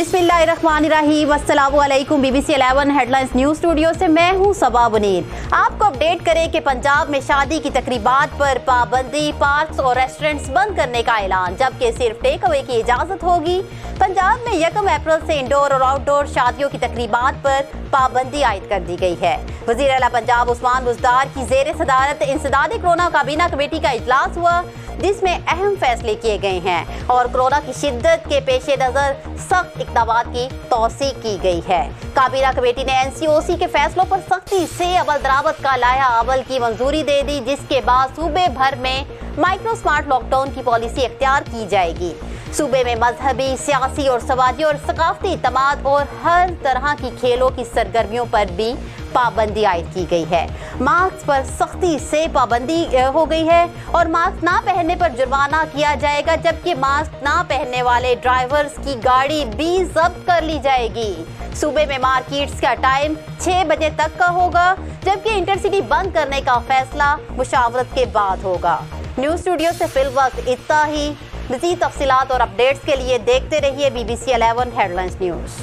بسم اللہ الرحمن الرحیم، السلام علیکم۔ B B C 11 headlines news studio سے میں ہوں صبا منیر۔ آپ کو اپڈیٹ کریں کہ پنجاب میں شادی کی تقریبات پر پابندی، پارکس اور ریسٹورنٹس بند کرنے کا اعلان، جبکہ صرف ٹیک اوے کی اجازت ہوگی۔ پنجاب میں 1 اپریل سے انڈور اور آؤٹ ڈور شادیوں کی تقریبات پر پابندی عائد کر دی گئی ہے۔ وزیر اعلیٰ پنجاب عثمان بزدار کی زیر صدارت انسداد کورونا کابینہ کمیٹی کا اجلاس ہوا، جس میں اہم فیصلے کیے گئے ہیں اور کورونا کی شدت کے پیش نظر سخت اقدامات کی توثیق کی گئی ہے۔ کابینہ کمیٹی نے NCOC کے فیصلوں پر سختی سے عمل درآمد کا لائحہ عمل کی منظوری دے دی، جس کے بعد صوبے بھر میں مائکرو سمارٹ لاک ڈاؤن کی پالیسی اختیار کی جائے گی۔ صوبے میں مذہبی، سیاسی اور سماجی اور ثقافتی اجتماعات اور ہر طرح کی کھیلوں کی سرگرمیوں پر بھی پابندی عائد کی گئی ہے۔ ماسک پر سختی سے پابندی ہو گئی ہے اور ماسک نہ پہننے پر جرمانہ کیا جائے گا، جبکہ ماسک نہ پہننے والے ڈرائیورز کی گاڑی بھی ضبط کر لی جائے گی۔ صوبے میں مارکیٹس کا ٹائم 6 بجے تک کا ہوگا، جبکہ انٹرسٹی بند کرنے کا فیصلہ مشاورت کے بعد ہوگا۔ نیوز اسٹوڈیو سے فی الوقت اتنا ہی۔ مزید تفصیلات اور اپڈیٹس کے لیے دیکھتے رہیے BBC 11 ہیڈ لائنز نیوز۔